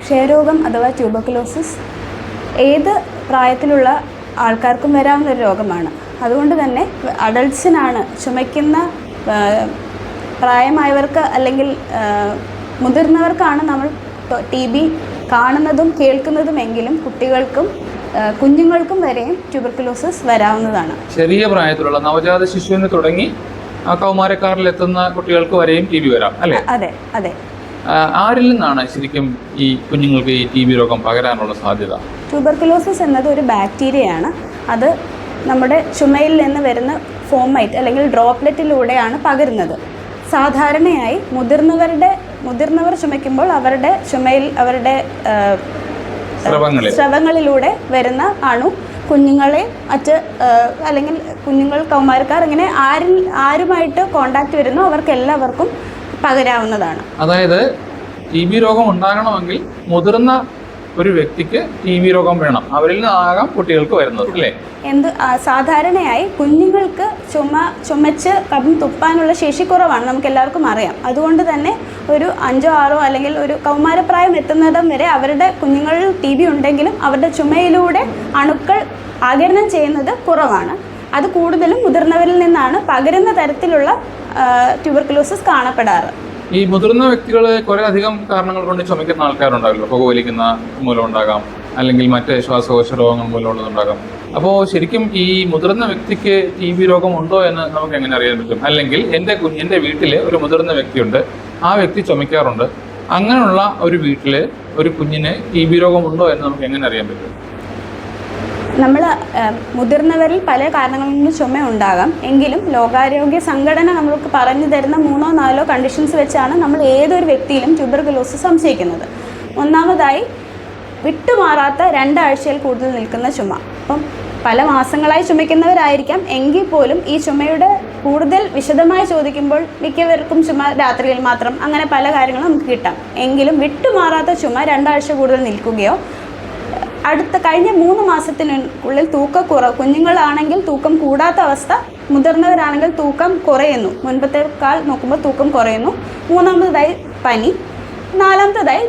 ക്ഷയരോഗം അഥവാ ട്യൂബർക്കുലോസിസ് ഏത് പ്രായത്തിലുള്ള ആൾക്കാർക്കും വരാവുന്ന ഒരു രോഗമാണ്. അതുകൊണ്ട് തന്നെ അഡൾട്ട്സിനാണ് ചുമയ്ക്കുന്ന പ്രായമായവർക്ക് അല്ലെങ്കിൽ മുതിർന്നവർക്കാണ് നമ്മൾ TB കാണുന്നതും കേൾക്കുന്നതുമെങ്കിലും കുഞ്ഞുങ്ങൾക്കും വരെയും ട്യൂബർക്കുലോസിസ് വരാവുന്നതാണ്. ചെറിയ പ്രായത്തിലുള്ള നവജാത ശിശുവിന് തുടങ്ങി കൗമാരക്കാരിലെത്തുന്ന കുട്ടികൾക്ക് വരെയും TB വരാം അല്ലേ? അതെ അതെ. ആരിൽ നിന്നാണ് ശരിക്കും ഈ കുഞ്ഞുങ്ങൾക്ക് ഈ TB രോഗം പകരാനുള്ള സാധ്യത? ട്യൂബർക്കുലോസിസ് എന്നത് ഒരു ബാക്ടീരിയയാണ്. അത് നമ്മുടെ ചുമയിൽ നിന്ന് വരുന്ന ഫോമൈറ്റ് അല്ലെങ്കിൽ ഡ്രോപ്ലെറ്റിലൂടെയാണ് പകരുന്നത്. സാധാരണയായി മുതിർന്നവർ ചുമയ്ക്കുമ്പോൾ അവരുടെ ചുമയിൽ അവരുടെ സ്രവങ്ങളിലൂടെ വരുന്ന അണു കുഞ്ഞുങ്ങളെ അല്ലെങ്കിൽ കൗമാരക്കാർ ഇങ്ങനെ ആരുമായിട്ട് കോണ്ടാക്ട് വരുന്നു അവർക്കെല്ലാവർക്കും പകരാവുന്നതാണ്. അതായത് TB രോഗം ഉണ്ടാകണമെങ്കിൽ മുതിർന്ന ഒരു വ്യക്തിക്ക് TB രോഗം വേണം, അവരിൽ നിന്നാകാം കുട്ടികൾക്ക് വരുന്നത് അല്ലേ? സാധാരണയായി കുഞ്ഞുങ്ങൾക്ക് ചുമച്ച് കഫം തുപ്പാനുള്ള ശേഷി കുറവാണ്, നമുക്ക് എല്ലാവർക്കും അറിയാം. അതുകൊണ്ട് തന്നെ ഒരു 5 or 6 അല്ലെങ്കിൽ ഒരു കൗമാരപ്രായം എത്തുന്നിടം വരെ അവരുടെ കുഞ്ഞുങ്ങളിൽ TB ഉണ്ടെങ്കിലും അവരുടെ ചുമയിലൂടെ അണുക്കൾ ആഗിരണം ചെയ്യുന്നത് കുറവാണ്. അത് കൂടുതലും മുതിർന്നവരിൽ നിന്നാണ് പകരുന്ന തരത്തിലുള്ള ട്യൂബർക്കുലോസിസ് കാണപ്പെടാറ്. ഈ മുതിർന്ന വ്യക്തികൾ കുറേ അധികം കാരണങ്ങൾ കൊണ്ട് ചുമയ്ക്കുന്ന ആൾക്കാരുണ്ടാവില്ല. പുകവലിക്കുന്ന മൂലം ഉണ്ടാകാം, അല്ലെങ്കിൽ മറ്റ് ശ്വാസകോശ രോഗങ്ങൾ മൂലമുള്ളതുണ്ടാകാം. അപ്പോൾ ശരിക്കും ഈ മുതിർന്ന വ്യക്തിക്ക് TB രോഗം ഉണ്ടോ എന്ന് നമുക്ക് എങ്ങനെ അറിയാൻ പറ്റും? അല്ലെങ്കിൽ എൻ്റെ വീട്ടിൽ ഒരു മുതിർന്ന വ്യക്തിയുണ്ട്, ആ വ്യക്തി ചുമയ്ക്കാറുണ്ട്, അങ്ങനെയുള്ള ഒരു വീട്ടിൽ ഒരു കുഞ്ഞിന് TB രോഗം ഉണ്ടോ എന്ന് നമുക്ക് എങ്ങനെ അറിയാൻ പറ്റും? നമ്മൾ മുതിർന്നവരിൽ പല കാരണങ്ങളിൽ നിന്ന് ചുമ ഉണ്ടാകാം. എങ്കിലും ലോകാരോഗ്യ സംഘടന നമുക്ക് പറഞ്ഞു തരുന്ന 3 or 4 കണ്ടീഷൻസ് വെച്ചാണ് നമ്മൾ ഏതൊരു വ്യക്തിയിലും ട്യൂബർക്കുലോസിസ് സംശയിക്കുന്നത്. ഒന്നാമതായി വിട്ടുമാറാത്ത 2 ആഴ്ചയിൽ കൂടുതൽ നിൽക്കുന്ന ചുമ. അപ്പം പല മാസങ്ങളായി ചുമയ്ക്കുന്നവരായിരിക്കാം, എങ്കിൽ പോലും ഈ ചുമയുടെ കൂടുതൽ വിശദമായി ചോദിക്കുമ്പോൾ മിക്കവർക്കും ചുമ രാത്രിയിൽ മാത്രം, അങ്ങനെ പല കാര്യങ്ങളും നമുക്ക് കിട്ടാം. എങ്കിലും വിട്ടുമാറാത്ത ചുമ 2 ആഴ്ച കൂടുതൽ നിൽക്കുകയോ കഴിഞ്ഞ 3 മാസത്തിനുള്ളിൽ കുഞ്ഞുങ്ങളാണെങ്കിൽ തൂക്കം കൂടാത്ത അവസ്ഥ, മുതിർന്നവരാണെങ്കിൽ തൂക്കം കുറയുന്നു, മുൻപത്തേക്കാൾ നോക്കുമ്പോൾ തൂക്കം കുറയുന്നു. 3ാമതായി പനി. 4ാമതായി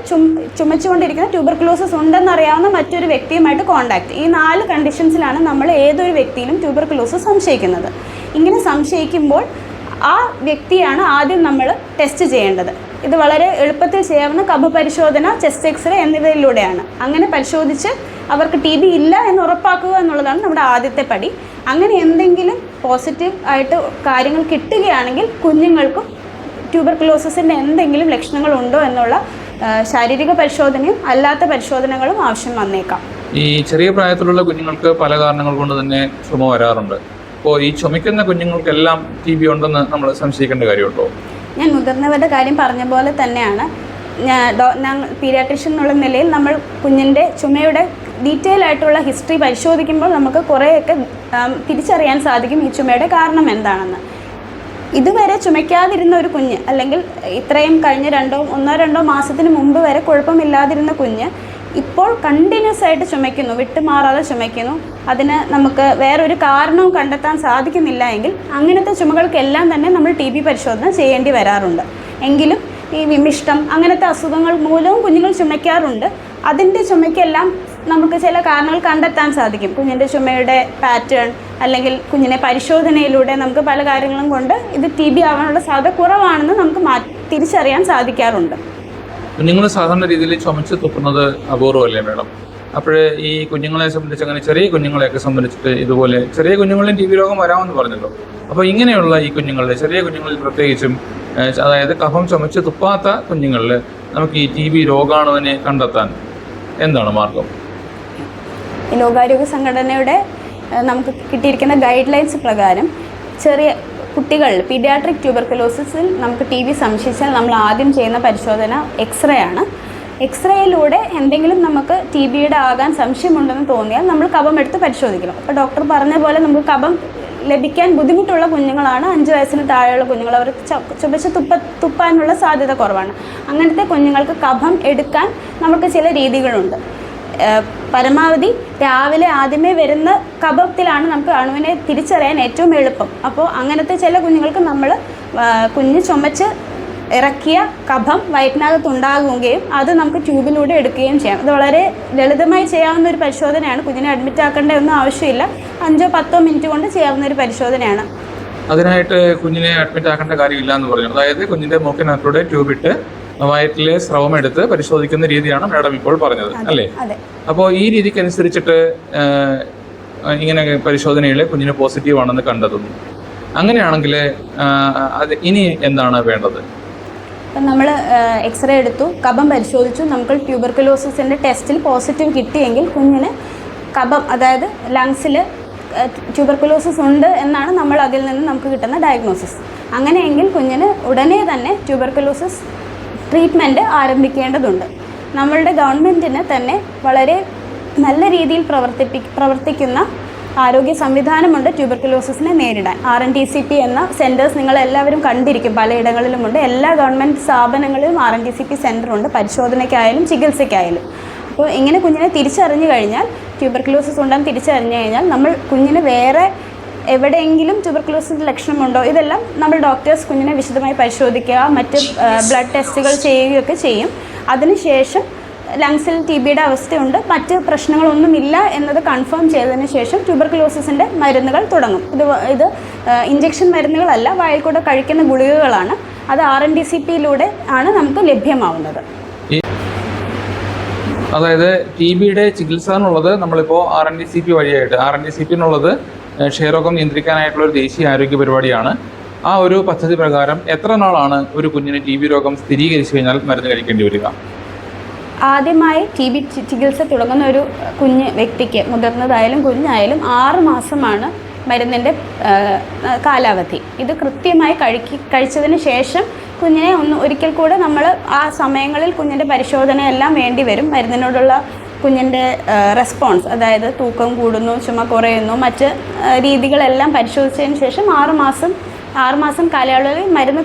ചുമച്ചുകൊണ്ടിരിക്കുന്ന ട്യൂബർക്കുലോസിസ് ഉണ്ടെന്നറിയാവുന്ന മറ്റൊരു വ്യക്തിയുമായിട്ട് കോണ്ടാക്ട്. ഈ 4 കണ്ടീഷൻസിലാണ് നമ്മൾ ഏതൊരു വ്യക്തിയിലും ട്യൂബർക്കുലോസിസ് സംശയിക്കുന്നത്. ഇങ്ങനെ സംശയിക്കുമ്പോൾ ആ വ്യക്തിയാണ് ആദ്യം നമ്മൾ ടെസ്റ്റ് ചെയ്യേണ്ടത്. ഇത് വളരെ എളുപ്പത്തിൽ ചെയ്യാവുന്ന കഫ പരിശോധന, ചെസ്റ്റ് എക്സ്റേ എന്നിവയിലൂടെയാണ്. അങ്ങനെ പരിശോധിച്ച് അവർക്ക് TB ഇല്ല എന്ന് ഉറപ്പാക്കുക എന്നുള്ളതാണ് നമ്മുടെ ആദ്യത്തെ പടി. അങ്ങനെ എന്തെങ്കിലും പോസിറ്റീവ് ആയിട്ട് കാര്യങ്ങൾ കിട്ടുകയാണെങ്കിൽ കുഞ്ഞുങ്ങൾക്കും ട്യൂബർക്കുലോസിസിൻ്റെ എന്തെങ്കിലും ലക്ഷണങ്ങളുണ്ടോ എന്നുള്ള ശാരീരിക പരിശോധനയും അല്ലാത്ത പരിശോധനകളും ആവശ്യം വന്നേക്കാം. ഈ ചെറിയ പ്രായത്തിലുള്ള കുഞ്ഞുങ്ങൾക്ക് പല കാരണങ്ങൾ കൊണ്ട് തന്നെ ചുമ വരാറുണ്ട്. അപ്പോൾ ഈ ചുമയ്ക്കുന്ന കുഞ്ഞുങ്ങൾക്കെല്ലാം TB ഉണ്ടെന്ന് നമ്മൾ സംശയിക്കേണ്ട കാര്യമുണ്ടോ? ഞാൻ മുതിർന്നവരുടെ കാര്യം പറഞ്ഞ പോലെ തന്നെയാണ്. പീഡിയാട്രീഷ്യൻ എന്നുള്ള നിലയിൽ നമ്മൾ കുഞ്ഞിൻ്റെ ചുമയുടെ ഡീറ്റെയിൽ ആയിട്ടുള്ള ഹിസ്റ്ററി പരിശോധിക്കുമ്പോൾ നമുക്ക് കുറേയൊക്കെ തിരിച്ചറിയാൻ സാധിക്കും ഈ ചുമയുടെ കാരണം എന്താണെന്ന്. ഇതുവരെ ചുമയ്ക്കാതിരുന്ന ഒരു കുഞ്ഞ്, അല്ലെങ്കിൽ ഇത്രയും കഴിഞ്ഞ 1-2 മാസത്തിന് മുമ്പ് വരെ കുഴപ്പമില്ലാതിരുന്ന കുഞ്ഞ് ഇപ്പോൾ കണ്ടിന്യൂസ് ആയിട്ട് ചുമയ്ക്കുന്നു, വിട്ടുമാറാതെ ചുമയ്ക്കുന്നു, അതിന് നമുക്ക് വേറൊരു കാരണവും കണ്ടെത്താൻ സാധിക്കുന്നില്ല എങ്കിൽ അങ്ങനത്തെ ചുമകൾക്കെല്ലാം തന്നെ നമ്മൾ TB പരിശോധന ചെയ്യേണ്ടി വരാറുണ്ട്. എങ്കിലും ഈ വിമിഷ്ടം അങ്ങനത്തെ അസുഖങ്ങൾ മൂലവും കുഞ്ഞുങ്ങൾ ചുമയ്ക്കാറുണ്ട്. അതിൻ്റെ ചുമയ്ക്കെല്ലാം നമുക്ക് ചില കാരണങ്ങൾ കണ്ടെത്താൻ സാധിക്കും. കുഞ്ഞിൻ്റെ ചുമയുടെ പാറ്റേൺ അല്ലെങ്കിൽ കുഞ്ഞിനെ പരിശോധനയിലൂടെ നമുക്ക് പല കാര്യങ്ങളും കൊണ്ട് ഇത് TB ആവാനുള്ള സാധ്യത കുറവാണെന്ന് നമുക്ക് തിരിച്ചറിയാൻ സാധിക്കാറുണ്ട്. കുഞ്ഞുങ്ങൾ സാധാരണ രീതിയിൽ ചുമച്ച് തുപ്പുന്നത് അപൂർവമല്ലേ മേഡം? അപ്പോൾ ഈ കുഞ്ഞുങ്ങളെ സംബന്ധിച്ച്, അങ്ങനെ ചെറിയ കുഞ്ഞുങ്ങളെയൊക്കെ സംബന്ധിച്ചിട്ട് ഇതുപോലെ ചെറിയ കുഞ്ഞുങ്ങളിലും TB രോഗം വരാമെന്ന് പറഞ്ഞല്ലോ. അപ്പോൾ ഇങ്ങനെയുള്ള ഈ ചെറിയ കുഞ്ഞുങ്ങളിൽ പ്രത്യേകിച്ചും, അതായത് കഫം ചുമച്ച് തുപ്പാത്ത കുഞ്ഞുങ്ങളിൽ നമുക്ക് ഈ TB രോഗാണുവിനെ കണ്ടെത്താൻ എന്താണ് മാർഗം? ലോകാരോഗ്യ സംഘടനയുടെ നമുക്ക് കിട്ടിയിരിക്കുന്ന ഗൈഡ് ലൈൻസ് പ്രകാരം ചെറിയ കുട്ടികളിൽ പീഡിയാട്രിക് ട്യൂബർക്കുലോസിസിൽ നമുക്ക് TB സംശയിച്ചാൽ നമ്മൾ ആദ്യം ചെയ്യുന്ന പരിശോധന എക്സ്റേ ആണ്. എക്സ്റേയിലൂടെ എന്തെങ്കിലും നമുക്ക് TBയുടെ ആകാൻ സംശയമുണ്ടെന്ന് തോന്നിയാൽ നമ്മൾ കഫം എടുത്ത് പരിശോധിക്കണം. അപ്പോൾ ഡോക്ടർ പറഞ്ഞ പോലെ നമുക്ക് കഫം ലഭിക്കാൻ ബുദ്ധിമുട്ടുള്ള കുഞ്ഞുങ്ങളാണ് 5 വയസ്സിന് താഴെയുള്ള കുഞ്ഞുങ്ങൾ. അവർ ചുമച്ച് തുപ്പാനുള്ള സാധ്യത കുറവാണ്. അങ്ങനത്തെ കുഞ്ഞുങ്ങൾക്ക് കഫം എടുക്കാൻ നമുക്ക് ചില രീതികളുണ്ട്. പരമാവധി രാവിലെ ആദ്യമേ വരുന്ന കഫത്തിലാണ് നമുക്ക് അണുവിനെ തിരിച്ചറിയാൻ ഏറ്റവും എളുപ്പം. അപ്പോൾ അങ്ങനത്തെ ചില കുഞ്ഞുങ്ങൾക്ക് നമ്മൾ കുഞ്ഞ് ചുമച്ച് ഇറക്കിയ കഫം വയറ്റിനകത്ത് ഉണ്ടാകുകയും അത് നമുക്ക് ട്യൂബിലൂടെ എടുക്കുകയും ചെയ്യാം. ഇത് വളരെ ലളിതമായി ചെയ്യാവുന്ന ഒരു പരിശോധനയാണ്. കുഞ്ഞിനെ അഡ്മിറ്റ് ആക്കേണ്ട ഒന്നും ആവശ്യമില്ല. 5-10 മിനിറ്റ് കൊണ്ട് ചെയ്യാവുന്ന ഒരു പരിശോധനയാണ്. അതിനായിട്ട് കുഞ്ഞിനെ അഡ്മിറ്റ് ആക്കേണ്ട കാര്യമില്ല എന്ന് പറഞ്ഞു. അതായത് കുഞ്ഞിന്റെ മൂക്കിനകത്തൂടെ ട്യൂബ് ഇട്ട് വയറ്റിലെ സ്രവം എടുത്ത് പരിശോധിക്കുന്ന രീതിയാണ് മാഡം ഇപ്പോൾ പറഞ്ഞത്, അല്ലേ? അപ്പോൾ ഈ രീതിക്ക് അനുസരിച്ചിട്ട് ഇങ്ങനെ പരിശോധനയിൽ കുഞ്ഞിന് പോസിറ്റീവ് ആണെന്ന് കണ്ടെത്തുന്നു. അങ്ങനെയാണെങ്കിൽ അത് ഇനി എന്താണ് വേണ്ടത്? അപ്പം നമ്മൾ എക്സ്റേ എടുത്തു, കഫം പരിശോധിച്ചു, നമുക്ക് ട്യൂബർക്കുലോസിസിൻ്റെ ടെസ്റ്റിൽ പോസിറ്റീവ് കിട്ടിയെങ്കിൽ കുഞ്ഞിന് കഫം, അതായത് ലങ്സിൽ ട്യൂബർക്കുലോസിസ് ഉണ്ട് എന്നാണ് നമ്മൾ അതിൽ നിന്ന് നമുക്ക് കിട്ടുന്ന ഡയഗ്നോസിസ്. അങ്ങനെയെങ്കിൽ കുഞ്ഞിന് ഉടനെ തന്നെ ട്യൂബർക്കുലോസിസ് ട്രീറ്റ്മെൻറ്റ് ആരംഭിക്കേണ്ടതുണ്ട്. നമ്മളുടെ ഗവൺമെൻറ്റിന് തന്നെ വളരെ നല്ല രീതിയിൽ പ്രവർത്തിക്കുന്ന ആരോഗ്യ സംവിധാനമുണ്ട് ട്യൂബർക്കുലോസിസിനെ നേരിടാൻ. RNTCP എന്ന സെൻറ്റേഴ്സ് നിങ്ങളെല്ലാവരും കണ്ടിരിക്കും, പലയിടങ്ങളിലുമുണ്ട്. എല്ലാ ഗവൺമെൻറ് സ്ഥാപനങ്ങളിലും RNTCP സെൻറ്ററുണ്ട്, പരിശോധനയ്ക്കായാലും ചികിത്സയ്ക്കായാലും. അപ്പോൾ ഇങ്ങനെ കുഞ്ഞിനെ തിരിച്ചറിഞ്ഞു കഴിഞ്ഞാൽ, ട്യൂബർക്കുലോസിസ് ഉണ്ടെന്ന് തിരിച്ചറിഞ്ഞു കഴിഞ്ഞാൽ, നമ്മൾ കുഞ്ഞിന് വേറെ എവിടെയെങ്കിലും ട്യൂബർക്കുലോസിൻ്റെ ലക്ഷണമുണ്ടോ, ഇതെല്ലാം നമ്മൾ ഡോക്ടേഴ്സ് കുഞ്ഞിനെ വിശദമായി പരിശോധിക്കുക, മറ്റ് ബ്ലഡ് ടെസ്റ്റുകൾ ചെയ്യുകയൊക്കെ ചെയ്യും. അതിനുശേഷം ലങ്സിൽ TBയുടെ അവസ്ഥയുണ്ട്, മറ്റ് പ്രശ്നങ്ങളൊന്നുമില്ല എന്നത് കൺഫേം ചെയ്തതിന് ശേഷം ട്യൂബർക്കുലോസിസിൻ്റെ മരുന്നുകൾ തുടങ്ങും. ഇത് ഇഞ്ചക്ഷൻ മരുന്നുകളല്ല, വായിൽ കൂടെ കഴിക്കുന്ന ഗുളികകളാണ്. അത് RNTCPയിലൂടെ ആണ് നമുക്ക് ലഭ്യമാവുന്നത്. അതായത് TBയുടെ ചികിത്സ എന്നുള്ളത് നമ്മളിപ്പോൾ RNTCP വഴിയായിട്ട്, RNTCP എന്നുള്ളത് ക്ഷയരോഗം നിയന്ത്രിക്കാനായിട്ടുള്ള ഒരു ദേശീയ ആരോഗ്യ പരിപാടിയാണ്. ആ ഒരു പദ്ധതി പ്രകാരം എത്ര നാളാണ് ഒരു കുഞ്ഞിന് TB രോഗം സ്ഥിരീകരിച്ചു കഴിഞ്ഞാൽ മരുന്ന് കഴിക്കേണ്ടി വരിക? ആദ്യമായി TB ചികിത്സ തുടങ്ങുന്ന ഒരു കുഞ്ഞ് വ്യക്തിക്ക്, മുതിർന്നതായാലും കുഞ്ഞായാലും 6 മാസമാണ് മരുന്നിൻ്റെ കാലാവധി. ഇത് കൃത്യമായി കഴിച്ചതിന് ശേഷം കുഞ്ഞിനെ ഒരിക്കൽ കൂടെ നമ്മൾ ആ സമയങ്ങളിൽ കുഞ്ഞിൻ്റെ പരിശോധനയെല്ലാം വേണ്ടി വരും. മരുന്നിനോടുള്ള കുഞ്ഞിൻ്റെ റെസ്പോൺസ്, അതായത് തൂക്കം കൂടുന്നു, ചുമ കുറയുന്നു, മറ്റ് രീതികളെല്ലാം പരിശോധിച്ചതിന് ശേഷം 6 മാസം കാലയളവിൽ മരുന്ന്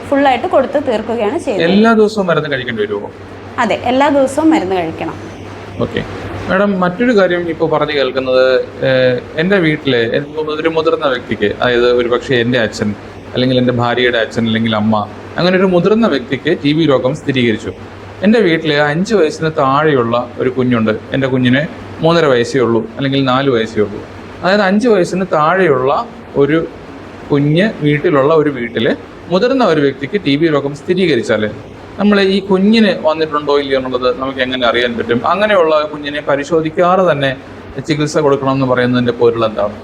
ഫുള്ളായിട്ട് കൊടുത്ത് തീർക്കുകയാണ് ചെയ്യുന്നത്. എല്ലാ ദിവസവും മരുന്ന് കഴിക്കേണ്ടി വരുമോ? അതെ, എല്ലാ ദിവസവും മരുന്ന് കഴിക്കണം. ഓക്കെ മാഡം, മറ്റൊരു കാര്യം ഇപ്പോൾ പറഞ്ഞു കേൾക്കുന്നത്, എൻ്റെ വീട്ടിലെ ഒരു മുതിർന്ന വ്യക്തിക്ക്, അതായത് ഒരു പക്ഷേ എൻ്റെ അച്ഛൻ അല്ലെങ്കിൽ എൻ്റെ ഭാര്യയുടെ അച്ഛൻ അല്ലെങ്കിൽ അമ്മ, അങ്ങനെ ഒരു മുതിർന്ന വ്യക്തിക്ക് TB രോഗം സ്ഥിരീകരിച്ചു. എൻ്റെ വീട്ടിൽ 5 വയസ്സിന് താഴെയുള്ള ഒരു കുഞ്ഞുണ്ട്. എൻ്റെ കുഞ്ഞിന് 3.5 വയസ്സേ ഉള്ളൂ, അല്ലെങ്കിൽ 4 വയസ്സേ ഉള്ളൂ. അതായത് 5 വയസ്സിന് താഴെയുള്ള ഒരു കുഞ്ഞ് വീട്ടിലുള്ള ഒരു വീട്ടിൽ മുതിർന്ന ഒരു വ്യക്തിക്ക് TB രോഗം സ്ഥിരീകരിച്ചാൽ നമ്മൾ ഈ കുഞ്ഞിന് വന്നിട്ടുണ്ടോ ഇല്ലയോ എന്നുള്ളത് നമുക്ക് എങ്ങനെ അറിയാൻ പറ്റും? അങ്ങനെയുള്ള കുഞ്ഞിനെ പരിശോധിക്കാതെ തന്നെ ചികിത്സ കൊടുക്കണം എന്ന് പറയുന്നതിൻ്റെ പൊരുൾ എന്താണ്?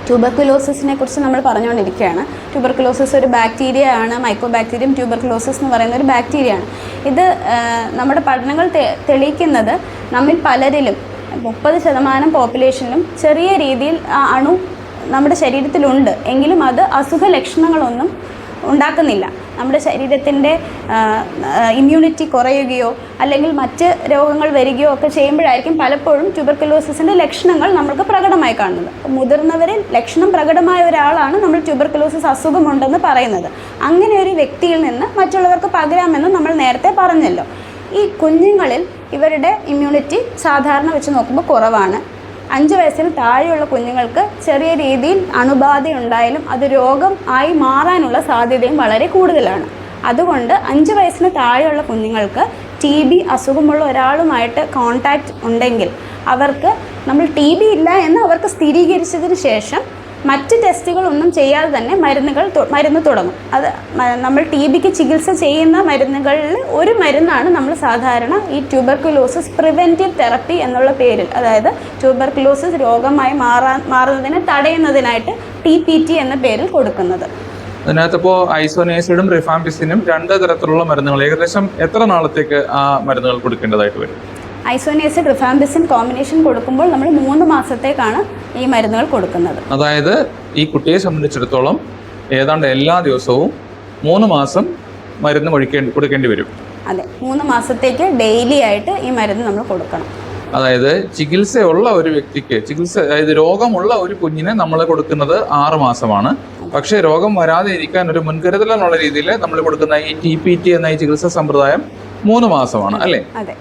ട്യൂബർക്കുലോസിസിനെ കുറിച്ച് നമ്മൾ പറഞ്ഞുകൊണ്ടിരിക്കുകയാണ്. ട്യൂബർക്കുലോസിസ് ഒരു ബാക്ടീരിയ ആണ്, മൈക്കോബാക്ടീരിയം ട്യൂബർക്കുലോസിസ് എന്ന് പറയുന്ന ഒരു ബാക്ടീരിയ ആണ്. ഇത് നമ്മുടെ പഠനങ്ങൾ തെളിയിക്കുന്നത് നമ്മിൽ പലരിലും 30% പോപ്പുലേഷനിലും ചെറിയ രീതിയിൽ ആ അണു നമ്മുടെ ശരീരത്തിലുണ്ട്. എങ്കിലും അത് അസുഖ ലക്ഷണങ്ങളൊന്നും ഉണ്ടാക്കുന്നില്ല. നമ്മുടെ ശരീരത്തിൻ്റെ ഇമ്മ്യൂണിറ്റി കുറയുകയോ അല്ലെങ്കിൽ മറ്റ് രോഗങ്ങൾ വരികയോ ഒക്കെ ചെയ്യുമ്പോഴായിരിക്കും പലപ്പോഴും ട്യൂബർക്കുലോസിസിൻ്റെ ലക്ഷണങ്ങൾ നമുക്ക് പ്രകടമായി കാണുന്നത്. മുതിർന്നവരിൽ ലക്ഷണം പ്രകടമായ ഒരാളാണ് നമ്മൾ ട്യൂബർക്കുലോസിസ് അസുഖമുണ്ടെന്ന് പറയുന്നത്. അങ്ങനെ ഒരു വ്യക്തിയിൽ നിന്ന് മറ്റുള്ളവർക്ക് പകരാമെന്ന് നമ്മൾ നേരത്തെ പറഞ്ഞല്ലോ. ഈ കുഞ്ഞുങ്ങളിൽ ഇവരുടെ ഇമ്മ്യൂണിറ്റി സാധാരണ വെച്ച് നോക്കുമ്പോൾ കുറവാണ്. 5 വയസ്സിന് താഴെയുള്ള കുഞ്ഞുങ്ങൾക്ക് ചെറിയ രീതിയിൽ അണുബാധ ഉണ്ടായാലും അത് രോഗം ആയി മാറാനുള്ള സാധ്യതയും വളരെ കൂടുതലാണ്. അതുകൊണ്ട് 5 വയസ്സിന് താഴെയുള്ള കുഞ്ഞുങ്ങൾക്ക് TB അസുഖമുള്ള ഒരാളുമായിട്ട് കോൺടാക്റ്റ് ഉണ്ടെങ്കിൽ അവർക്ക് നമ്മൾ TB ഇല്ല എന്ന് അവർക്ക് സ്ഥിരീകരിച്ചതിന് ശേഷം മറ്റ് ടെസ്റ്റുകളൊന്നും ചെയ്യാതെ തന്നെ മരുന്ന് തുടങ്ങും. അത് നമ്മൾ TBക്ക് ചികിത്സ ചെയ്യുന്ന മരുന്നുകളിൽ ഒരു മരുന്നാണ് നമ്മൾ സാധാരണ ഈ ട്യൂബർക്കുലോസിസ് പ്രിവെൻറ്റീവ് തെറപ്പി എന്നുള്ള പേരിൽ, അതായത് ട്യൂബർക്കുലോസിസ് രോഗമായി മാറുന്നതിനെ തടയുന്നതിനായിട്ട് TPT എന്ന പേരിൽ കൊടുക്കുന്നത്. അതിനകത്തിപ്പോൾ ഐസോനേസിഡും റിഫാംപിസിനും 2 തരത്തിലുള്ള മരുന്നുകൾ ഏകദേശം എത്ര നാളത്തേക്ക് ആ മരുന്നുകൾ കൊടുക്കേണ്ടതായിട്ട് വരും? ഐസോനേസിഡ് റിഫാംപിസിൻ കോമ്പിനേഷൻ കൊടുക്കുമ്പോൾ നമ്മൾ 3 മാസത്തേക്കാണ് ഈ മരുന്നുകൾ കൊടുക്കുന്നത്. അതായത് ഈ കുട്ടിയെ സംബന്ധിച്ചിടത്തോളം ഏതാണ്ട് എല്ലാ ദിവസവും 3 മാസം മരുന്ന് കൊടുക്കേണ്ടി വരും. അതെ, 3 മാസത്തേക്ക് ഡെയിലി ആയിട്ട് ഈ മരുന്ന് നമ്മൾ കൊടുക്കണം. അതായത് ചികിത്സയുള്ള ഒരു വ്യക്തിക്ക്, അതായത് രോഗമുള്ള ഒരു കുഞ്ഞിനെ നമ്മൾ കൊടുക്കുന്നത് 6 മാസമാണ്. പക്ഷേ രോഗം വരാതെ ഇരിക്കാൻ ഒരു മുൻകരുതൽ എന്നുള്ള രീതിയിൽ നമ്മൾ കൊടുക്കുന്ന ഈ TPT എന്ന ഈ ചികിത്സാ സമ്പ്രദായം 3 മാസമാണ്, അല്ലേ? അതെ.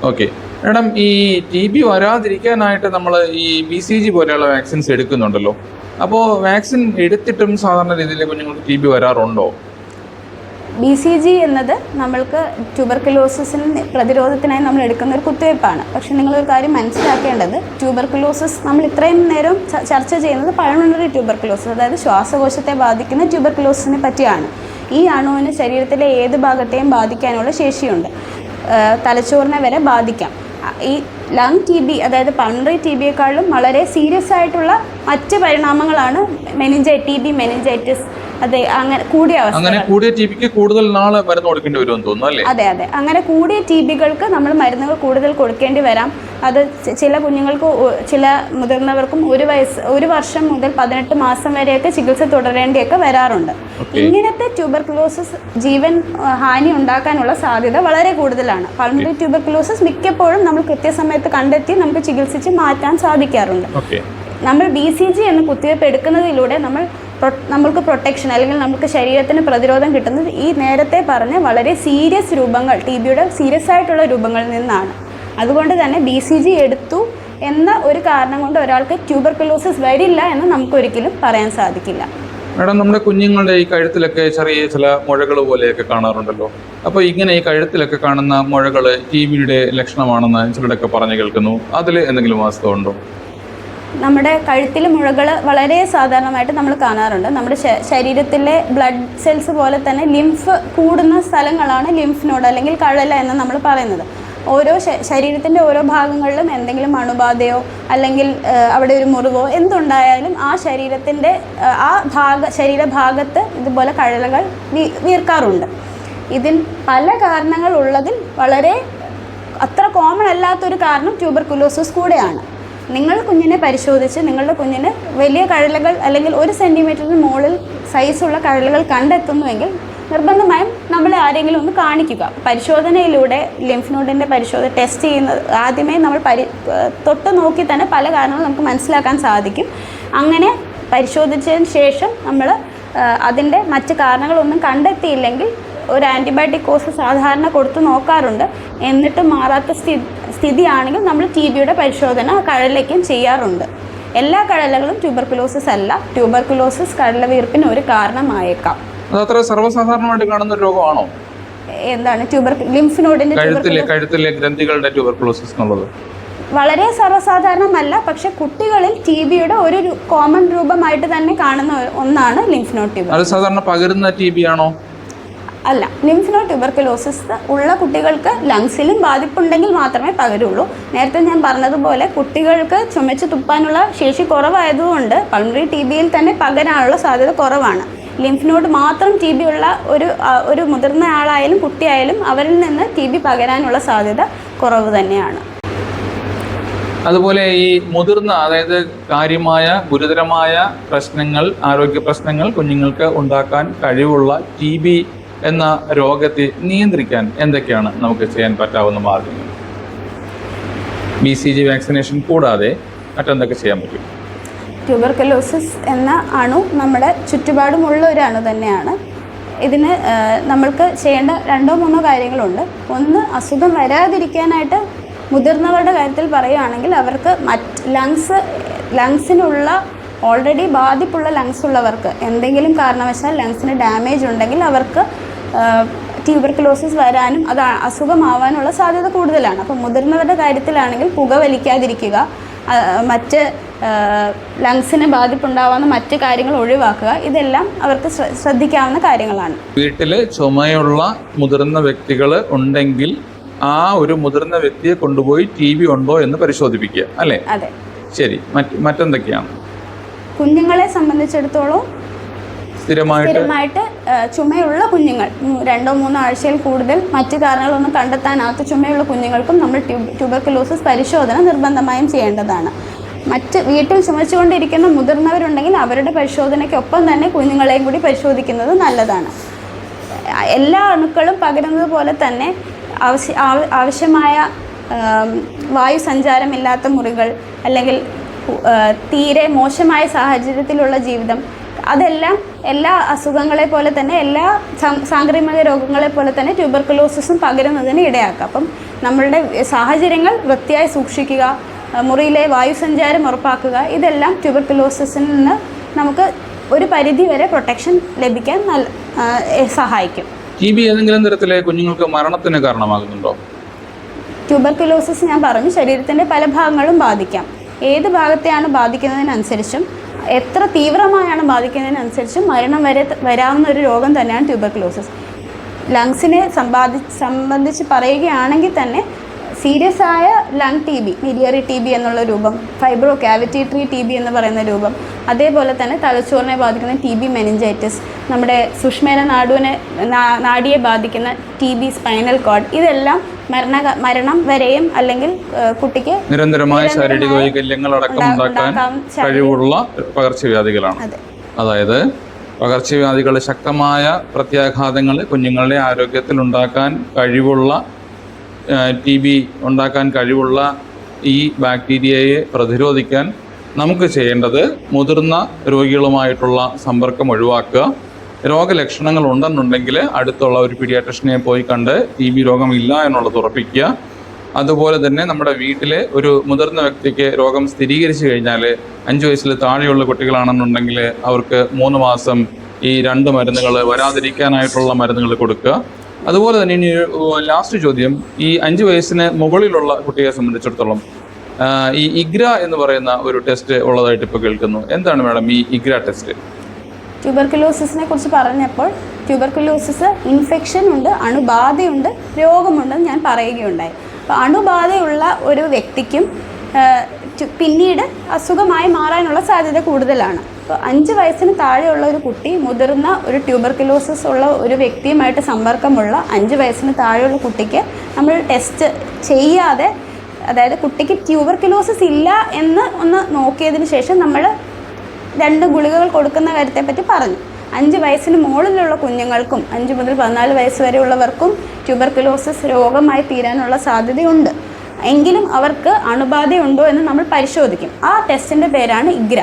ഓക്കെ മാഡം, ഈ TB വരാതിരിക്കാനായിട്ട് നമ്മൾ ഈ BCG പോലെയുള്ള വാക്സിൻസ് എടുക്കുന്നുണ്ടല്ലോ. അപ്പോൾ വാക്സിൻ എടുത്തിട്ടും സാധാരണ രീതിയിൽ കുഞ്ഞുങ്ങൾക്ക് TB വരാറുണ്ടോ? BCG എന്നത് നമ്മൾക്ക് ട്യൂബർക്കുലോസിസിന് പ്രതിരോധത്തിനായി നമ്മൾ എടുക്കുന്ന ഒരു കുത്തിവയ്പ്പാണ്. പക്ഷേ നിങ്ങളൊരു കാര്യം മനസ്സിലാക്കേണ്ടത്, ട്യൂബർക്കുലോസിസ് നമ്മൾ ഇത്രയും നേരം ചർച്ച ചെയ്യുന്നത് പൾമണറി ട്യൂബർക്കുലോസിസ്, അതായത് ശ്വാസകോശത്തെ ബാധിക്കുന്ന ട്യൂബർക്കുലോസിനെ പറ്റിയാണ്. ഈ അണുവിന് ശരീരത്തിലെ ഏത് ഭാഗത്തെയും ബാധിക്കാനുള്ള ശേഷിയുണ്ട്, തലച്ചോറിനെ വരെ ബാധിക്കാം. ഈ ലങ് TB, അതായത് പൾമണറി TBയേക്കാളും വളരെ സീരിയസ് ആയിട്ടുള്ള മറ്റ് പരിണാമങ്ങളാണ് TB, മെനിഞ്ചൈറ്റിസ്. അതെ, അങ്ങനെ കൂടിയ അവസ്ഥ, അങ്ങനെ കൂടിയ TBക്ക് കൂടുതൽ നാളെ മരുന്ന് കൊടുക്കേണ്ടി വരുമെന്ന് തോന്നുന്നു അല്ലേ? അതെ അതെ, അങ്ങനെ കൂടിയ TBകൾക്ക് നമ്മൾ മരുന്നുകൾ കൂടുതൽ കൊടുക്കേണ്ടി വരാം. അത് ചില കുഞ്ഞുങ്ങൾക്ക്, ചില മുതിർന്നവർക്കും 1 വർഷം മുതൽ 18 മാസം വരെയൊക്കെ ചികിത്സ തുടരേണ്ടിയൊക്കെ വരാറുണ്ട്. ഇങ്ങനത്തെ ട്യൂബർക്കുലോസിസ് ജീവൻ ഹാനി ഉണ്ടാക്കാനുള്ള സാധ്യത വളരെ കൂടുതലാണ്. പൾമണറി ട്യൂബർക്കുലോസിസ് മിക്കപ്പോഴും നമ്മൾ കൃത്യസമയത്ത് കണ്ടെത്തി നമുക്ക് ചികിത്സിച്ച് മാറ്റാൻ സാധിക്കാറുണ്ട്. നമ്മൾ BCG എന്ന കുത്തിവയ്പ്പ് എടുക്കുന്നതിലൂടെ നമ്മൾക്ക് പ്രൊട്ടക്ഷൻ, അല്ലെങ്കിൽ നമുക്ക് ശരീരത്തിന് പ്രതിരോധം കിട്ടുന്നത് ഈ നേരത്തെ പറഞ്ഞ വളരെ സീരിയസ് രൂപങ്ങൾ, TBയുടെ സീരിയസ് ആയിട്ടുള്ള രൂപങ്ങളിൽ നിന്നാണ്. അതുകൊണ്ട് തന്നെ BCG എടുത്തു എന്ന ഒരു കാരണം കൊണ്ട് ഒരാൾക്ക് ട്യൂബർക്കുലോസിസ് വരില്ല എന്ന് നമുക്കൊരിക്കലും പറയാൻ സാധിക്കില്ല. മാഡം, നമ്മുടെ കുഞ്ഞുങ്ങളുടെ ഈ കഴുത്തിലൊക്കെ ചെറിയ ചില മുഴകൾ പോലെയൊക്കെ കാണാറുണ്ടല്ലോ. അപ്പോൾ ഇങ്ങനെ ഈ കഴുത്തിലൊക്കെ കാണുന്ന മുഴകൾ TBയുടെ ലക്ഷണമാണെന്ന് ചിലരൊക്കെ പറഞ്ഞു കേൾക്കുന്നു. അതിൽ എന്തെങ്കിലും വാസ്തവമുണ്ടോ? നമ്മുടെ കഴുത്തിലെ മുഴകൾ വളരെ സാധാരണമായിട്ട് നമ്മൾ കാണാറുണ്ട്. നമ്മുടെ ശരീരത്തിലെ ബ്ലഡ് സെൽസ് പോലെ തന്നെ ലിംഫ് കൂടുന്ന സ്ഥലങ്ങളാണ് ലിംഫ് നോഡ് അല്ലെങ്കിൽ കഴല എന്ന് നമ്മൾ പറയുന്നത്. ഓരോ ശരീരത്തിൻ്റെ ഓരോ ഭാഗങ്ങളിലും എന്തെങ്കിലും അണുബാധയോ അല്ലെങ്കിൽ അവിടെ ഒരു മുറിവോ എന്തുണ്ടായാലും ആ ശരീരത്തിൻ്റെ ശരീരഭാഗത്ത് ഇതുപോലെ കഴലകൾ വീർക്കാറുണ്ട്. ഇതിൽ പല കാരണങ്ങളുള്ളതിൽ വളരെ അത്ര കോമൺ അല്ലാത്തൊരു കാരണം ട്യൂബർക്കുലോസിസ് കൂടെയാണ്. നിങ്ങൾ കുഞ്ഞിനെ പരിശോധിച്ച് നിങ്ങളുടെ കുഞ്ഞിന് വലിയ കഴലകൾ അല്ലെങ്കിൽ 1 സെൻറ്റിമീറ്ററിന് മുകളിൽ സൈസുള്ള കഴലകൾ കണ്ടെത്തുന്നുവെങ്കിൽ നിർബന്ധമായും നമ്മളെ ആരെങ്കിലും ഒന്ന് കാണിക്കുക. പരിശോധനയിലൂടെ ലിംഫ് നോഡിൻ്റെ പരിശോധന ടെസ്റ്റ് ചെയ്യുന്നത് ആദ്യമേ നമ്മൾ തൊട്ട് നോക്കി തന്നെ പല കാരണങ്ങളും നമുക്ക് മനസ്സിലാക്കാൻ സാധിക്കും. അങ്ങനെ പരിശോധിച്ചതിന് ശേഷം നമ്മൾ അതിൻ്റെ മറ്റ് കാരണങ്ങളൊന്നും കണ്ടെത്തിയില്ലെങ്കിൽ ഒരു ആൻറ്റിബയോട്ടിക് കോഴ്സ് സാധാരണ കൊടുത്തു നോക്കാറുണ്ട്. എന്നിട്ട് മാറാത്ത സ്ഥിതിയാണെങ്കിൽ നമ്മൾ TBയുടെ പരിശോധന കഴലയ്ക്കും ചെയ്യാറുണ്ട്. എല്ലാ കഴലകളും ട്യൂബർക്കുലോസിസ് അല്ല. ട്യൂബർക്കുലോസിസ് കഴലവീർപ്പിന് ഒരു കാരണമായേക്കാം. അതത്ര സർവ്വസാധാരണമായിട്ട് കാണുന്ന രോഗമാണോ? എന്താണ് ലിംഫ് നോഡിന്റെ കഴുത്തിലെ ഗ്രന്ഥികളുടെ ട്യൂബർക്കുലോസിസ് എന്നുള്ളത്? വളരെ സർവ്വസാധാരണമല്ല, പക്ഷെ കുട്ടികളിൽ TBയുടെ ഒരു കോമൺ രൂപമായിട്ട് തന്നെ കാണുന്ന ഒന്നാണ് ലിംഫ് നോഡ് ട്യൂബർ. അത് സാധാരണ പകരുന്ന TB ആണോ? അല്ല, ലിംഫ് നോഡ് ട്യൂബർക്കുലോസിസ് ഉള്ള കുട്ടികൾക്ക് ലങ്സിലും ബാധിപ്പുണ്ടെങ്കിൽ മാത്രമേ പകരുള്ളൂ. നേരത്തെ ഞാൻ പറഞ്ഞതുപോലെ കുട്ടികൾക്ക് ചുമച്ച് തുപ്പാനുള്ള ശേഷി കുറവായതുകൊണ്ട് പൾമണറി TBയിൽ തന്നെ പകരാനുള്ള സാധ്യത കുറവാണ്. ലിംഫ് നോഡ് മാത്രം TB ഉള്ള ഒരു മുതിർന്ന ആളായാലും കുട്ടിയായാലും അവരിൽ നിന്ന് TB പകരാനുള്ള സാധ്യത കുറവ് തന്നെയാണ്. അതുപോലെ ഈ മുതിർന്ന, അതായത് കാര്യമായ ഗുരുതരമായ പ്രശ്നങ്ങൾ, ആരോഗ്യ പ്രശ്നങ്ങൾ കുഞ്ഞുങ്ങൾക്ക് ഉണ്ടാക്കാൻ കഴിവുള്ള TB എന്ന രോഗത്തെ നിയന്ത്രിക്കാൻ എന്തൊക്കെയാണ് നമുക്ക് ചെയ്യാൻ പറ്റാവുന്ന മാർഗങ്ങൾ? BCG വാക്സിനേഷൻ കൂടാതെ മറ്റെന്തൊക്കെ ചെയ്യാൻ പറ്റും? ട്യൂബർക്കുലോസിസ് എന്ന അണു നമ്മുടെ ചുറ്റുപാടുമുള്ള ഒരു അണു തന്നെയാണ്. ഇതിന് നമ്മൾക്ക് ചെയ്യേണ്ട 2-3 കാര്യങ്ങളുണ്ട്. ഒന്ന്, അസുഖം വരാതിരിക്കാനായിട്ട് മുതിർന്നവരുടെ കാര്യത്തിൽ പറയുകയാണെങ്കിൽ അവർക്ക് ലങ്സിനുള്ള ഓൾറെഡി ബാധിപ്പുള്ള ലങ്സ് ഉള്ളവർക്ക് എന്തെങ്കിലും കാരണവശാൽ ലങ്സിന് ഡാമേജ് ഉണ്ടെങ്കിൽ അവർക്ക് ട്യൂബർക്കുലോസിസ് വരാനും അത് അസുഖമാവാനുള്ള സാധ്യത കൂടുതലാണ്. അപ്പോൾ മുതിർന്നവരുടെ കാര്യത്തിലാണെങ്കിൽ പുകവലിക്കാതിരിക്കുക, മറ്റ് ലങ്സിന് ബാധിപ്പുണ്ടാവാവുന്ന മറ്റ് കാര്യങ്ങൾ ഒഴിവാക്കുക, ഇതെല്ലാം അവർക്ക് ശ്രദ്ധിക്കാവുന്ന കാര്യങ്ങളാണ്. വീട്ടിൽ ചുമയുള്ള മുതിർന്ന വ്യക്തികൾ ഉണ്ടെങ്കിൽ ആ ഒരു മുതിർന്ന വ്യക്തിയെ കൊണ്ടുപോയി TB ഉണ്ടോ എന്ന് പരിശോധിപ്പിക്കുക, അല്ലേ? അതെ, ശരി. മറ്റെന്തൊക്കെയാണ്? കുഞ്ഞുങ്ങളെ സംബന്ധിച്ചിടത്തോളം സ്ഥിരമായിട്ട് ചുമയുള്ള കുഞ്ഞുങ്ങൾ 2-3 ആഴ്ചയിൽ കൂടുതൽ മറ്റു കാരണങ്ങളൊന്നും കണ്ടെത്താനാകാത്ത ചുമയുള്ള കുഞ്ഞുങ്ങൾക്കും നമ്മൾ ട്യൂബർക്കുലോസിസ് പരിശോധന നിർബന്ധമായും ചെയ്യേണ്ടതാണ്. വീട്ടിൽ ചുമച്ചുകൊണ്ടിരിക്കുന്ന മുതിർന്നവരുണ്ടെങ്കിൽ അവരുടെ പരിശോധനയ്ക്കൊപ്പം തന്നെ കുഞ്ഞുങ്ങളെയും കൂടി പരിശോധിക്കുന്നത് നല്ലതാണ്. എല്ലാ അണുക്കളും പകരുന്നത് പോലെ തന്നെ ആവശ്യമായ വായു സഞ്ചാരമില്ലാത്ത മുറികൾ അല്ലെങ്കിൽ തീരെ മോശമായ സാഹചര്യത്തിലുള്ള ജീവിതം, അതെല്ലാം എല്ലാ അസുഖങ്ങളെ പോലെ തന്നെ, എല്ലാ സാംക്രമിക രോഗങ്ങളെ പോലെ തന്നെ ട്യൂബർക്കുലോസിസും പകരുന്നതിന് ഇടയാക്കാം. അപ്പം നമ്മളുടെ സാഹചര്യങ്ങൾ വൃത്തിയായി സൂക്ഷിക്കുക, മുറിയിലെ വായുസഞ്ചാരം ഉറപ്പാക്കുക, ഇതെല്ലാം ട്യൂബർക്കുലോസിസിൽ നിന്ന് നമുക്ക് ഒരു പരിധി വരെ പ്രൊട്ടക്ഷൻ ലഭിക്കാൻ സഹായിക്കും. TB ഏതെങ്കിലും തരത്തിലെ കുഞ്ഞുങ്ങൾക്ക് മരണത്തിന് കാരണമാകുന്നുണ്ടോ? ട്യൂബർക്കുലോസിസ് ഞാൻ പറഞ്ഞു ശരീരത്തിൻ്റെ പല ഭാഗങ്ങളും ബാധിക്കാം. ഏത് ഭാഗത്തെയാണ് ബാധിക്കുന്നതിനനുസരിച്ചും എത്ര തീവ്രമായാണ് ബാധിക്കുന്നതിനനുസരിച്ചും മരണം വരെ വരാവുന്ന ഒരു രോഗം തന്നെയാണ് ട്യൂബർക്കുലോസിസ്. ലങ്സിനെ സംബന്ധിച്ച് പറയുകയാണെങ്കിൽ തന്നെ സീരിയസ് ആയ ലങ് TB, മിലിയറി TB എന്നുള്ള രൂപം, ഫൈബ്രോ കാവിറ്റേറ്ററി TB എന്ന് പറയുന്ന രൂപം, അതേപോലെ തന്നെ തലച്ചോറിനെ ബാധിക്കുന്ന TB മെനിഞ്ചൈറ്റിസ്, നമ്മുടെ സുഷ്മേന നാഡിയെ ബാധിക്കുന്ന TB സ്പൈനൽ കോഡ്, ഇതെല്ലാം മരണം വരെയും അല്ലെങ്കിൽ കുട്ടിക്ക് നിരന്തരമായ ശാരീരിക വൈകല്യങ്ങൾ അടക്കം ഉണ്ടാക്കാൻ കഴിവുള്ള പകർച്ചവ്യാധികളാണ്. അതായത് പകർച്ചവ്യാധികളുടെ ശക്തമായ പ്രത്യാഘാതങ്ങൾ കുഞ്ഞുങ്ങളുടെ ആരോഗ്യത്തിൽ ഉണ്ടാക്കാൻ കഴിവുള്ള TB ഉണ്ടാക്കാൻ കഴിവുള്ള ഈ ബാക്ടീരിയയെ പ്രതിരോധിക്കാൻ നമുക്ക് ചെയ്യേണ്ടത് മുതിർന്ന രോഗികളുമായിട്ടുള്ള സമ്പർക്കം ഒഴിവാക്കുക. രോഗലക്ഷണങ്ങൾ ഉണ്ടെന്നുണ്ടെങ്കിൽ അടുത്തുള്ള ഒരു പീഡിയാട്രിഷ്യനെ പോയി കണ്ട് TB രോഗമില്ല എന്നുള്ളത് ഉറപ്പിക്കുക. അതുപോലെ തന്നെ നമ്മുടെ വീട്ടിലെ ഒരു മുതിർന്ന വ്യക്തിക്ക് രോഗം സ്ഥിരീകരിച്ചു കഴിഞ്ഞാൽ 5 വയസ്സിൽ താഴെയുള്ള കുട്ടികളാണെന്നുണ്ടെങ്കിൽ അവർക്ക് 3 മാസം ഈ 2 മരുന്നുകൾ വരാതിരിക്കാനായിട്ടുള്ള മരുന്നുകൾ കൊടുക്കുക. അതുപോലെ തന്നെ ഇനി ലാസ്റ്റ് ചോദ്യം, ഈ 5 വയസ്സിന് മുകളിലുള്ള കുട്ടിയെ സംബന്ധിച്ചിടത്തോളം ഈ ഇഗ്ര എന്ന് പറയുന്ന ഒരു ടെസ്റ്റ് ഉള്ളതായിട്ട് ഇപ്പോൾ കേൾക്കുന്നു. എന്താണ് മാഡം ഈ ഇഗ്ര ടെസ്റ്റ്? ട്യൂബർക്കുലോസിസിനെ കുറിച്ച് പറഞ്ഞപ്പോൾ ട്യൂബർക്കുലോസിസ് ഇൻഫെക്ഷൻ ഉണ്ട്, അണുബാധയുണ്ട്, രോഗമുണ്ടെന്ന് ഞാൻ പറയുകയുണ്ടായി. അപ്പോൾ അണുബാധയുള്ള ഒരു വ്യക്തിക്കും പിന്നീട് അസുഖമായി മാറാനുള്ള സാധ്യത കൂടുതലാണ്. അപ്പോൾ 5 വയസ്സിന് താഴെയുള്ള ഒരു കുട്ടി മുതിർന്ന ഒരു ട്യൂബർക്കുലോസിസ് ഉള്ള ഒരു വ്യക്തിയുമായിട്ട് സമ്പർക്കമുള്ള 5 വയസ്സിന് താഴെയുള്ള കുട്ടിക്ക് നമ്മൾ ടെസ്റ്റ് ചെയ്യാതെ, അതായത് കുട്ടിക്ക് ട്യൂബർക്കുലോസിസ് ഇല്ല എന്ന് ഒന്ന് നോക്കിയതിന് ശേഷം നമ്മൾ 2 ഗുളികകൾ കൊടുക്കുന്ന കാര്യത്തെപ്പറ്റി പറഞ്ഞു. 5 വയസ്സിന് മുകളിലുള്ള കുഞ്ഞുങ്ങൾക്കും 5 മുതൽ 14 വയസ്സ് വരെയുള്ളവർക്കും ട്യൂബർക്കുലോസിസ് രോഗമായി തീരാനുള്ള സാധ്യതയുണ്ട്. എങ്കിലും അവർക്ക് അണുബാധയുണ്ടോ എന്ന് നമ്മൾ പരിശോധിക്കും. ആ ടെസ്റ്റിൻ്റെ പേരാണ് ഇഗ്ര.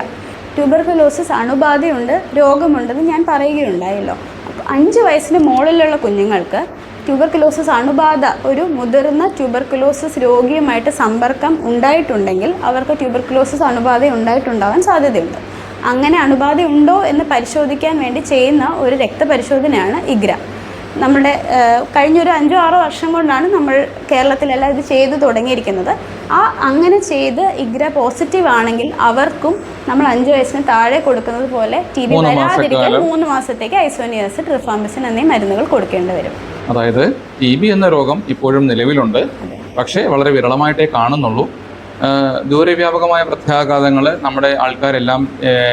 ട്യൂബർക്കുലോസിസ് അണുബാധയുണ്ട്, രോഗമുണ്ടെന്ന് ഞാൻ പറയുകയുണ്ടായല്ലോ. അപ്പോൾ 5 വയസ്സിന് മുകളിലുള്ള കുഞ്ഞുങ്ങൾക്ക് ട്യൂബർക്കുലോസിസ് അണുബാധ ഒരു മുതിർന്ന ട്യൂബർക്കുലോസിസ് രോഗിയുമായിട്ട് സമ്പർക്കം ഉണ്ടായിട്ടുണ്ടെങ്കിൽ അവർക്ക് ട്യൂബർക്കുലോസിസ് അണുബാധ ഉണ്ടായിട്ടുണ്ടാകാൻ സാധ്യതയുണ്ട്. അങ്ങനെ അണുബാധ ഉണ്ടോ എന്ന് പരിശോധിക്കാൻ വേണ്ടി ചെയ്യുന്ന ഒരു രക്തപരിശോധനയാണ് ഇഗ്ര. നമ്മുടെ കഴിഞ്ഞൊരു 5-6 വർഷം കൊണ്ടാണ് നമ്മൾ കേരളത്തിലെല്ലാം ഇത് ചെയ്തു തുടങ്ങിയിരിക്കുന്നത്. അങ്ങനെ ചെയ്ത് ഇഗ്ര പോസിറ്റീവ് ആണെങ്കിൽ അവർക്കും നമ്മൾ 5 വയസ്സിന് താഴെ കൊടുക്കുന്നത് പോലെ TB വരാതിരിക്കാൻ 3 മാസത്തേക്ക് ഐസോനിയാസിഡ്, റിഫാംപിസിൻ എന്നീ മരുന്നുകൾ കൊടുക്കേണ്ടി വരും. അതായത് TB എന്ന രോഗം ഇപ്പോഴും നിലവിലുണ്ട്, പക്ഷേ വളരെ വിരളമായിട്ടേ കാണുന്നുള്ളൂ. ദൂരവ്യാപകമായ പ്രത്യാഘാതങ്ങൾ നമ്മുടെ ആൾക്കാരെല്ലാം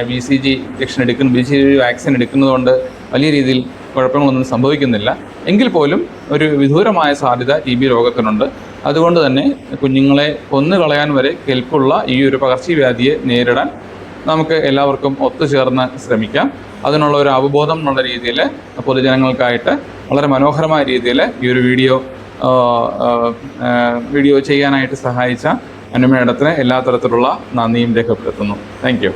BCG ഇഞ്ചക്ഷൻ എടുക്കുന്നു, BCG വാക്സിൻ എടുക്കുന്നതുകൊണ്ട് വലിയ രീതിയിൽ കുഴപ്പങ്ങളൊന്നും സംഭവിക്കുന്നില്ല. എങ്കിൽ പോലും ഒരു വിദൂരമായ സാധ്യത TB രോഗത്തിനുണ്ട്. അതുകൊണ്ട് തന്നെ കുഞ്ഞുങ്ങളെ കൊന്നുകളയാൻ വരെ കെൽപ്പുള്ള ഈ ഒരു പകർച്ചവ്യാധിയെ നേരിടാൻ നമുക്ക് എല്ലാവർക്കും ഒത്തുചേർന്ന് ശ്രമിക്കാം. അതിനുള്ള ഒരു അവബോധം എന്നുള്ള രീതിയിൽ പൊതുജനങ്ങൾക്കായിട്ട് വളരെ മനോഹരമായ രീതിയിൽ ഈ ഒരു വീഡിയോ ചെയ്യാനായിട്ട് സഹായിച്ച അനു മേഡത്തിന് എല്ലാ തരത്തിലുള്ള നന്ദിയും രേഖപ്പെടുത്തുന്നു. Thank you.